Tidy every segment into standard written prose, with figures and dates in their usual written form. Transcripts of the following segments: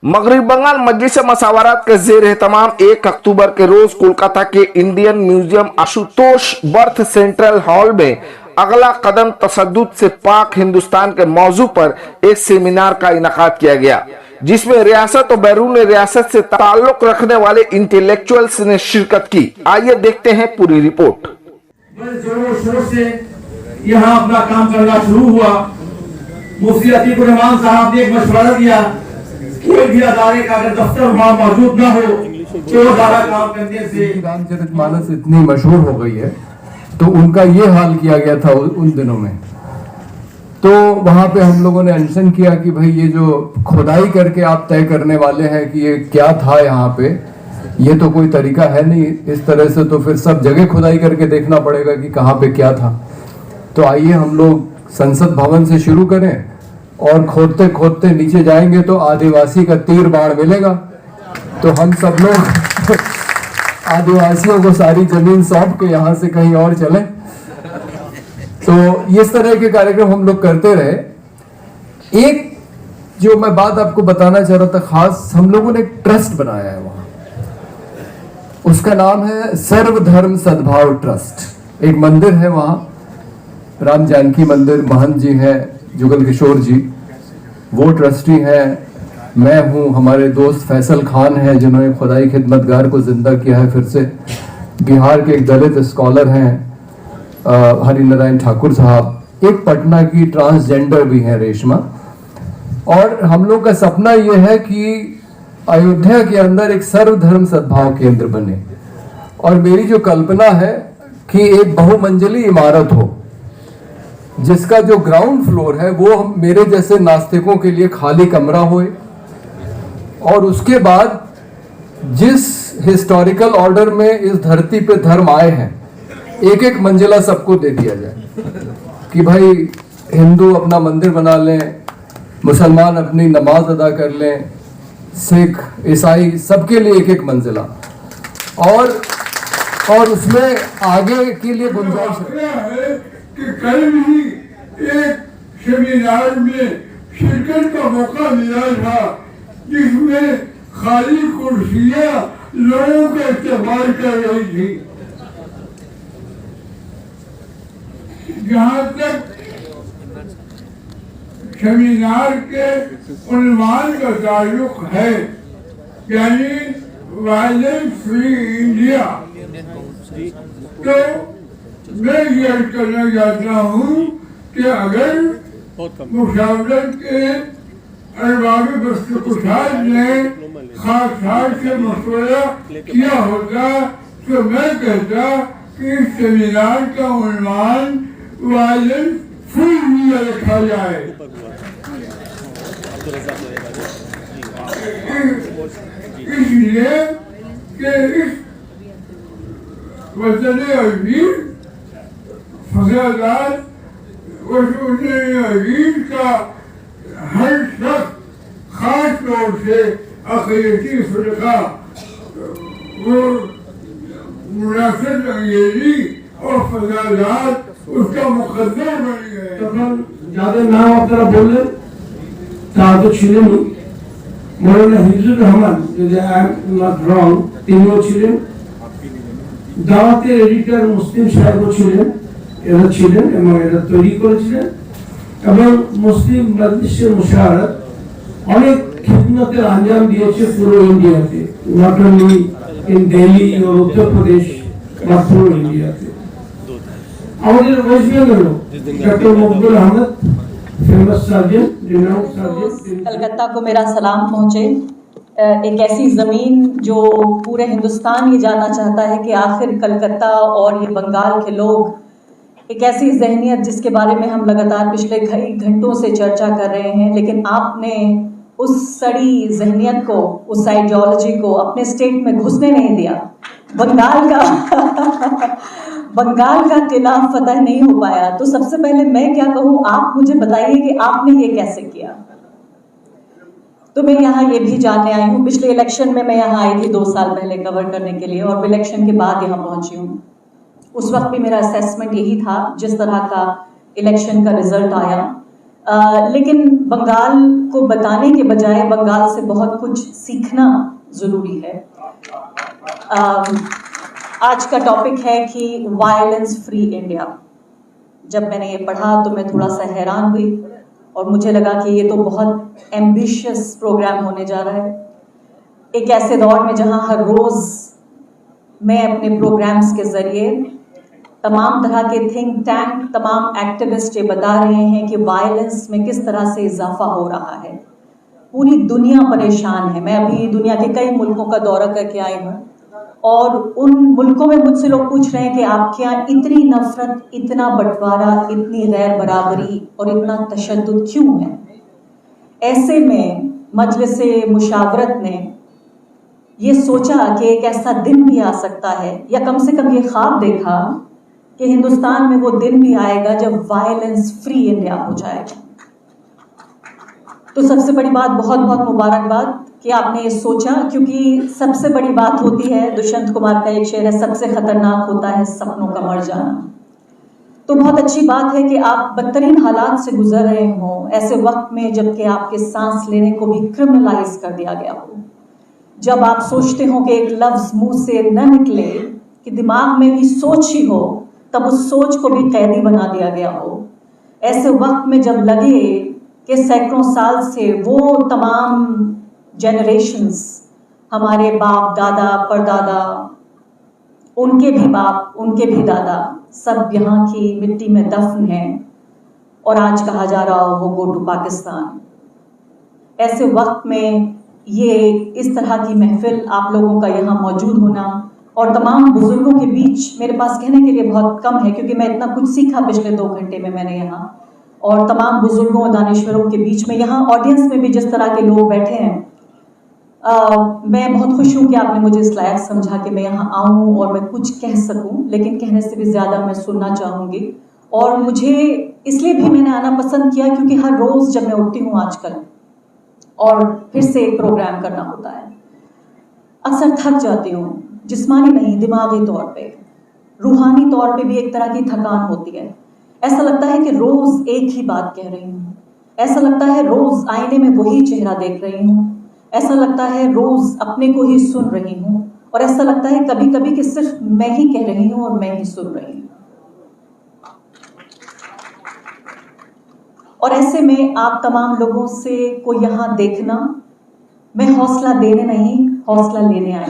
मगरिब बंगाल मजलिस मसावरात के जेर एहतमाम 1 अक्टूबर के रोज कोलकाता के Indian museum Ashutosh birth central hall में अगला कदम तशद्दुद से पाक हिंदुस्तान के मौजू पर एक सेमिनार का इनेकाद किया गया, जिसमें रियासत और बैरून रियासत से ताल्लुक रखने वाले इंटेलेक्चुअल्स ने शिरकत की। आइए देखते हैं पूरी रिपोर्ट। बड़े जोरों शोर से यहाँ अपना काम करना शुरू हुआ। मुफ्ती अतीकुर रहमान साहब ने एक मशवरा दिया, कोई भी अदारे का अगर दफ्तर वहाँ मौजूद न हो तो अदारा काम करने से रामचरितमानस इतनी मशहूर हो गई है, तो उनका ये हाल किया गया था उन दिनों में। तो वहां पे हम लोगों ने अनशन किया कि भाई ये जो खुदाई करके आप तय करने वाले हैं कि ये क्या था यहाँ पे, ये तो कोई तरीका है नहीं इस तरह से, तो फिर सब जगह खुदाई करके देखना पड़ेगा कि कहाँ पे क्या था। तो आइए हम लोग संसद भवन से शुरू करें और खोदते खोदते नीचे जाएंगे तो आदिवासी का तीर बाण मिलेगा। तो हम सब लोग आदिवासियों को सारी जमीन सौंप के यहाँ से कहीं और चलें। तो इस तरह के कार्यक्रम हम लोग करते रहे। एक जो मैं बात आपको बताना चाह रहा था खास, हम लोगों ने एक ट्रस्ट बनाया है वहां, उसका नाम है सर्वधर्म सद्भाव ट्रस्ट। एक मंदिर है वहां, राम जानकी मंदिर, महंत जी हैं जुगल किशोर जी, वो ट्रस्टी हैं। मैं हूं, हमारे दोस्त फैसल खान हैं जिन्होंने खुदाई खिदमतगार को जिंदा किया है फिर से। बिहार के एक दलित स्कॉलर हैं हरिनारायण ठाकुर साहब, एक पटना की ट्रांसजेंडर भी हैं रेशमा। और हम लोग का सपना यह है कि अयोध्या के अंदर एक सर्वधर्म सद्भाव केंद्र बने। और मेरी जो कल्पना है कि एक बहुमंजिली इमारत हो जिसका जो ग्राउंड फ्लोर है वो मेरे जैसे नास्तिकों के लिए खाली कमरा होए, और उसके बाद जिस हिस्टोरिकल ऑर्डर में इस धरती पे धर्म आए हैं एक एक मंजिला सबको दे दिया जाए कि भाई हिंदू अपना मंदिर बना लें, मुसलमान अपनी नमाज अदा कर लें, सिख ईसाई सबके लिए एक एक मंजिला, और उसमें आगे के लिए गुंजाइश है कि कल भी एक सेमिनार में शिरकत का मौका मिला था जिसमें खाली कुर्सियां लोगों का इस्तेमाल कर रही थी। जहाँ तक सेमिनार के उन्वान का ताल्लुक है, यानी वायलेंस फ्री इंडिया, तो मैं ये करना चाहता हूँ कि अगर मुशावरत के अरबाब बस्त कुशाद ने खास से मशवरा किया होता तो मैं कहता कि इस सेमिनार का उन्वान वायलेंस फ्री इंडिया रखा जाए। इसलिए कि इस वतन अजीज फसादात अजीज का हर शख्स खास तौर से अक़ीदती फ़िरक़ा वो मुनाफ़िक़ अंगेज़ी और फसादात उसका मुक़द्दर बन गए। তখন যাদের নাম আপনারা বললেন তারা তো ছিলেনই। মৌলানা হিফজুর রহমান, যদি আই এম নট রং, তিনিও ছিলেন। দাওয়াতের এডিটর মুসলিম সাহেবও ছিলেন, এরা ছিলেন এবং এরা তৈরি করেছিলেন। এবং মুসলিম মজলিসের মুশাওয়ারাত অনেক খিদমতের আঞ্জাম দিয়েছে পুরো ইন্ডিয়াতে, নট অনলি ইন দিল্লি ও উত্তরপ্রদেশ বা পুরো ইন্ডিয়াতে। আমাদের ওয়েস্ট বেঙ্গলও doctor Maqbool Ahmad, famous surgeon, renowned surgeon. Calcutta को मेरा सलाम पहुँचे। एक ऐसी ज़मीन जो पूरे हिंदुस्तान ये जानना चाहता है कि आखिर कलकत्ता और ये बंगाल के लोग, एक ऐसी जहनियत जिसके बारे में हम लगातार पिछले कई घंटों से चर्चा कर रहे हैं, लेकिन आपने उस सड़ी जहनियत को, उस आइडियोलॉजी को अपने स्टेट में घुसने नहीं दिया। बंगाल का किला फतह नहीं हो पाया। तो सबसे पहले मैं क्या कहूँ, आप मुझे बताइए कि आपने ये कैसे किया। तो मैं यहाँ ये भी जानने आई हूँ, पिछले इलेक्शन में मैं यहाँ आई थी 2 साल पहले कवर करने के लिए, और इलेक्शन के बाद यहाँ पहुँची हूँ। उस वक्त भी मेरा असेसमेंट यही था, जिस तरह का इलेक्शन का रिजल्ट आया लेकिन बंगाल को बताने के बजाय बंगाल से बहुत कुछ सीखना ज़रूरी है। आज का टॉपिक है कि वायलेंस फ्री इंडिया। जब मैंने ये पढ़ा तो मैं थोड़ा सा हैरान हुई और मुझे लगा कि ये तो बहुत एम्बिशियस प्रोग्राम होने जा रहा है। एक ऐसे दौर में जहां हर रोज़ मैं अपने प्रोग्राम्स के ज़रिए तमाम तरह के थिंक टैंक, तमाम एक्टिविस्ट ये बता रहे हैं कि वायलेंस में किस तरह से इजाफा हो रहा है। पूरी दुनिया परेशान है। मैं अभी दुनिया के कई मुल्कों का दौरा करके आई हूँ और उन मुल्कों में मुझसे लोग पूछ रहे हैं कि आपके यहाँ इतनी नफरत, इतना बंटवारा, इतनी गैर बराबरी और इतना तशद्दुद क्यों है। ऐसे में मजलिस मुशावरत ने ये सोचा कि एक ऐसा दिन भी आ सकता है, या कम से कम ये ख्वाब देखा कि हिंदुस्तान में वो दिन भी आएगा जब वायलेंस फ्री इंडिया हो जाएगा। तो सबसे बड़ी बात, बहुत बहुत मुबारकबाद कि आपने ये सोचा, क्योंकि सबसे बड़ी बात होती है, दुष्यंत कुमार का एक शेर है, सबसे खतरनाक होता है सपनों का मर जाना। तो बहुत अच्छी बात है कि आप बदतरीन हालात से गुजर रहे हों ऐसे वक्त में जबकि आपके सांस लेने को भी क्रिमिनलाइज कर दिया गया हो। जब आप सोचते हो कि एक लफ्ज मुंह से न निकले, कि दिमाग में ही सोच ही हो, तब उस सोच को भी कैदी बना दिया गया हो। ऐसे वक्त में जब लगे कि सैकड़ों साल से वो तमाम जनरेशन्स, हमारे बाप दादा परदादा, उनके भी बाप, उनके भी दादा, सब यहाँ की मिट्टी में दफन हैं और आज कहा जा रहा हो गो टू पाकिस्तान। ऐसे वक्त में ये इस तरह की महफिल, आप लोगों का यहाँ मौजूद होना और तमाम बुजुर्गों के बीच, मेरे पास कहने के लिए बहुत कम है क्योंकि मैं इतना कुछ सीखा पिछले 2 घंटे में मैंने यहाँ, और तमाम बुजुर्गों और दानिश्वरों के बीच में यहाँ ऑडियंस में भी जिस तरह के लोग बैठे हैं, मैं बहुत खुश हूँ कि आपने मुझे इस लायक समझा कि मैं यहाँ आऊँ और मैं कुछ कह सकूँ, लेकिन कहने से भी ज़्यादा मैं सुनना चाहूँगी। और मुझे इसलिए भी मैंने आना पसंद किया क्योंकि हर रोज़ जब मैं उठती हूँ आजकल और फिर से एक प्रोग्राम करना होता है, अक्सर थक जाती हूँ, जिस्मानी नहीं दिमागी तौर पे, रूहानी तौर पे भी एक तरह की थकान होती है। ऐसा लगता है कि रोज़ एक ही बात कह रही हूँ, ऐसा लगता है रोज़ आईने में वही चेहरा देख रही हूँ, ऐसा लगता है रोज़ अपने को ही सुन रही हूँ, और ऐसा लगता है कभी कभी कि सिर्फ मैं ही कह रही हूँ और मैं ही सुन रही हूँ। और ऐसे में आप तमाम लोगों से को यहाँ देखना, मैं हौसला देने नहीं, हौसला लेने आई,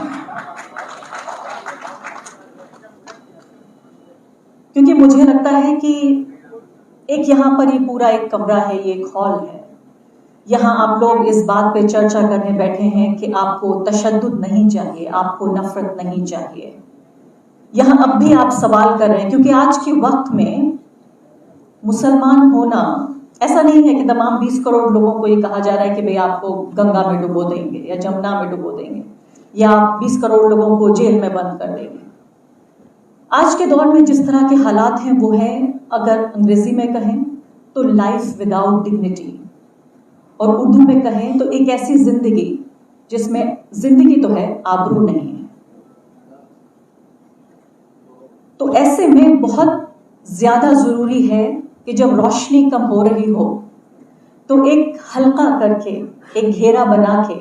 क्योंकि मुझे लगता है कि एक यहाँ पर ये पूरा एक कमरा है, ये एक हॉल है, यहाँ आप लोग इस बात पे चर्चा करने बैठे हैं कि आपको तशद्दुद नहीं चाहिए, आपको नफरत नहीं चाहिए। यहाँ अब भी आप सवाल कर रहे हैं, क्योंकि आज के वक्त में मुसलमान होना ऐसा नहीं है कि तमाम 20 करोड़ लोगों को ये कहा जा रहा है कि भाई आपको गंगा में डुबो देंगे या जमुना में डुबो देंगे या 20 करोड़ लोगों को जेल में बंद कर देंगे। आज के दौर में जिस तरह के हालात हैं वो है, अगर अंग्रेजी में कहें तो लाइफ विदाउट डिग्निटी, और उर्दू में कहें तो एक ऐसी जिंदगी जिसमें जिंदगी तो है, आबरू नहीं है। तो ऐसे में बहुत ज्यादा जरूरी है कि जब रोशनी कम हो रही हो तो एक हल्का करके, एक घेरा बना के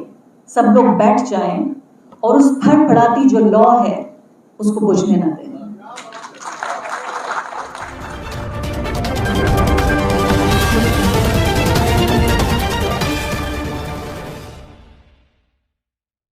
सब लोग बैठ जाएं और उस फड़फड़ाती जो लौ है उसको बुझने ना दें।